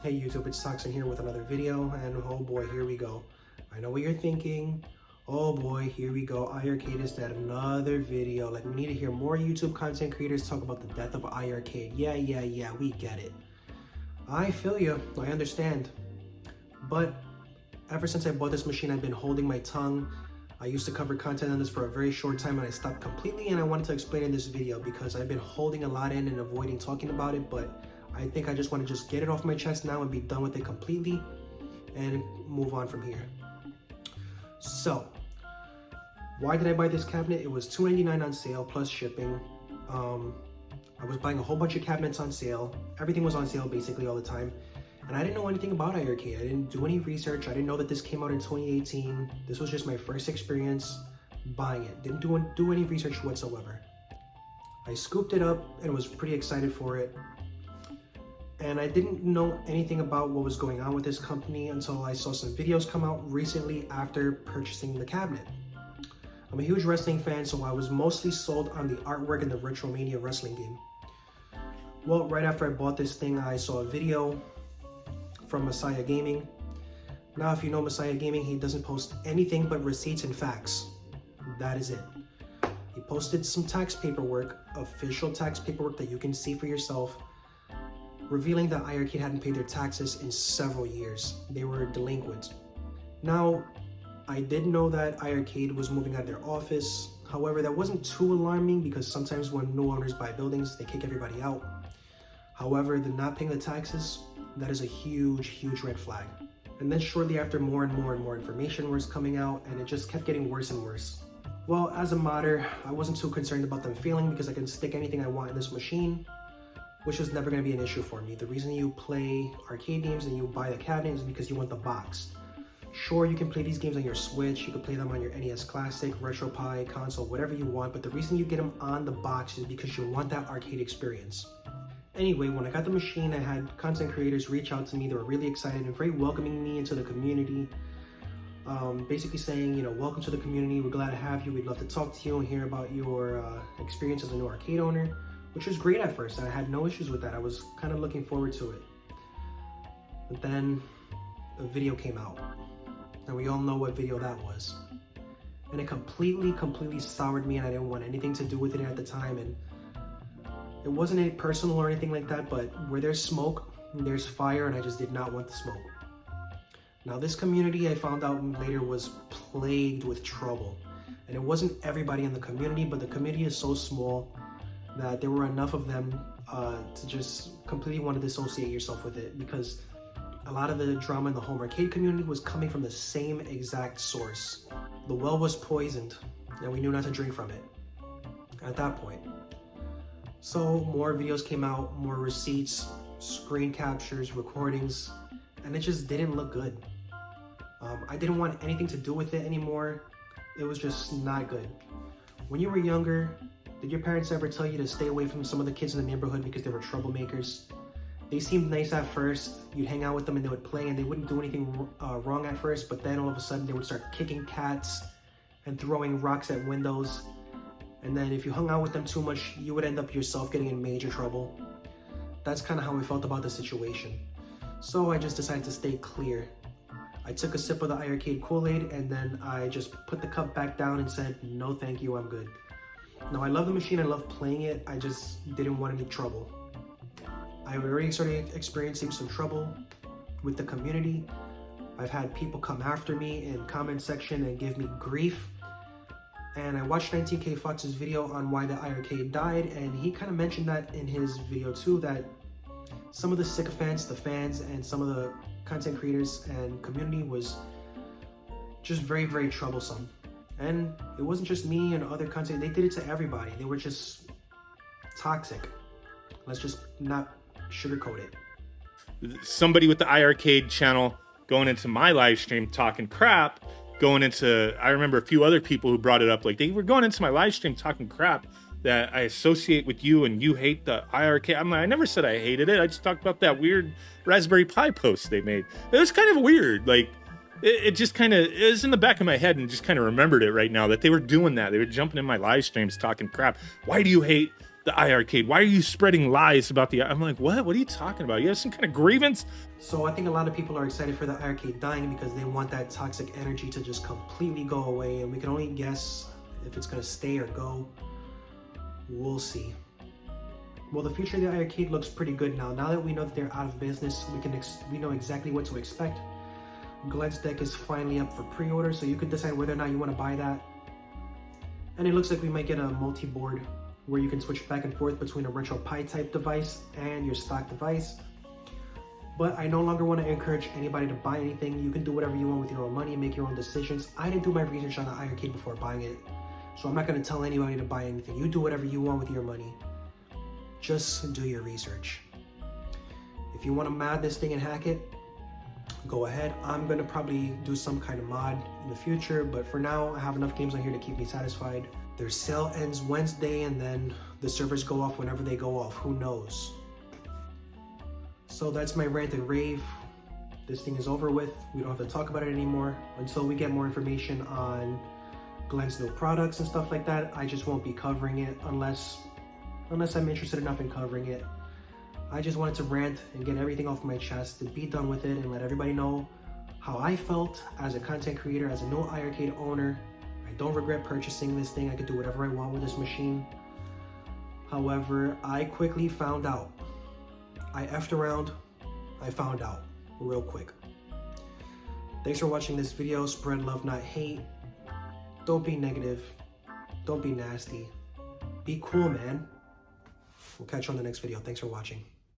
Hey YouTube, it's Toxin here with another video, and oh boy, here we go. I know what you're thinking. Oh boy, here we go. iiRcade is at another video. Like, we need to hear more YouTube content creators talk about the death of iiRcade. Yeah, we get it. I feel you, I understand. But ever since I bought this machine, I've been holding my tongue. I used to cover content on this for a very short time and I stopped completely, and I wanted to explain in this video because I've been holding a lot in and avoiding talking about it, but I think I just want to just get it off my chest now and be done with it completely and move on from here. So, why did I buy this cabinet? It was $2.99 on sale plus shipping. I was buying a whole bunch of cabinets on sale. Everything was on sale basically all the time. And I didn't know anything about iiRcade. I didn't do any research. I didn't know that this came out in 2018. This was just my first experience buying it. Didn't do any research whatsoever. I scooped it up and was pretty excited for it. And I didn't know anything about what was going on with this company until I saw some videos come out recently after purchasing the cabinet. I'm a huge wrestling fan, so I was mostly sold on the artwork in the Retromania wrestling game. Well, right after I bought this thing, I saw a video from Messiah Gaming. Now, if you know Messiah Gaming, he doesn't post anything but receipts and facts. That is it. He posted some tax paperwork, official tax paperwork that you can see for yourself, revealing that iiRcade hadn't paid their taxes in several years. They were delinquent. Now, I did know that iiRcade was moving out of their office. However, that wasn't too alarming because sometimes when new owners buy buildings, they kick everybody out. However, the not paying the taxes, that is a huge red flag. And then shortly after, more and more information was coming out, and it just kept getting worse and worse. Well, as a modder, I wasn't too concerned about them failing because I can stick anything I want in this machine, which was never going to be an issue for me. The reason you play arcade games and you buy the cabinet is because you want the box. Sure, you can play these games on your Switch, you can play them on your NES Classic, RetroPie, console, whatever you want, but the reason you get them on the box is because you want that arcade experience. Anyway, when I got the machine, I had content creators reach out to me. They were really excited and very welcoming me into the community. Basically saying, you know, welcome to the community, we're glad to have you, we'd love to talk to you and hear about your experience as a new arcade owner. Which was great at first. I had no issues with that. I was kind of looking forward to it. But then a video came out. And we all know what video that was. And it completely soured me, and I didn't want anything to do with it at the time. And it wasn't any personal or anything like that, but where there's smoke, there's fire, and I just did not want the smoke. Now, this community, I found out later, was plagued with trouble. And it wasn't everybody in the community, but the community is so small that there were enough of them to just completely want to dissociate yourself with it, because a lot of the drama in the home arcade community was coming from the same exact source. The well was poisoned, and we knew not to drink from it at that point. So more videos came out, more receipts, screen captures, recordings, and it just didn't look good. I didn't want anything to do with it anymore. It was just not good. When you were younger, did your parents ever tell you to stay away from some of the kids in the neighborhood because they were troublemakers? They seemed nice at first. You'd hang out with them and they would play and they wouldn't do anything wrong at first, but then all of a sudden they would start kicking cats and throwing rocks at windows. And then if you hung out with them too much, you would end up yourself getting in major trouble. That's kind of how I felt about the situation. So I just decided to stay clear. I took a sip of the iiRcade Kool-Aid and then I just put the cup back down and said, no thank you, I'm good. Now, I love the machine, I love playing it, I just didn't want any trouble. I've already started experiencing some trouble with the community. I've had people come after me in comment section and give me grief. And I watched 19K Fox's video on why the iiRcade died, and he kind of mentioned that in his video too, that some of the sycophants, the fans, and some of the content creators and community was just very troublesome. And it wasn't just me and other content, they did it to everybody. They were just toxic. Let's just not sugarcoat it. Somebody with the iiRcade channel going into my live stream talking crap, going into, I remember a few other people who brought it up, like they were going into my live stream talking crap that I associate with you and you hate the iiRcade. I'm like, I never said I hated it. I just talked about that weird Raspberry Pi post they made. It was kind of weird. Like, it just kind of is in the back of my head, and just kind of remembered it right now that they were doing that. They were jumping in my live streams talking crap. Why do you hate the iiRcade? Why are you spreading lies about the? I'm like, what? What are you talking about? You have some kind of grievance? So I think a lot of people are excited for the iiRcade dying because they want that toxic energy to just completely go away, and we can only guess if it's gonna stay or go. We'll see. Well, the future of the iiRcade looks pretty good now. Now that we know that they're out of business, we know exactly what to expect. Glenn's deck is finally up for pre-order, so you can decide whether or not you want to buy that. And it looks like we might get a multi-board where you can switch back and forth between a RetroPie type device and your stock device. But I no longer want to encourage anybody to buy anything. You can do whatever you want with your own money and make your own decisions. I didn't do my research on the iiRcade before buying it, so I'm not going to tell anybody to buy anything. You do whatever you want with your money. Just do your research. If you want to mod this thing and hack it, go ahead. I'm going to probably do some kind of mod in the future, but for now, I have enough games on here to keep me satisfied. Their sale ends Wednesday, and then the servers go off whenever they go off. Who knows? So that's my rant and rave. This thing is over with. We don't have to talk about it anymore. Until we get more information on Glenn's new products and stuff like that, I just won't be covering it unless I'm interested enough in covering it. I just wanted to rant and get everything off my chest, to be done with it and let everybody know how I felt as a content creator, as a new iiRcade owner. I don't regret purchasing this thing. I could do whatever I want with this machine. However, I quickly found out. I effed around. I found out real quick. Thanks for watching this video. Spread love, not hate. Don't be negative. Don't be nasty. Be cool, man. We'll catch you on the next video. Thanks for watching.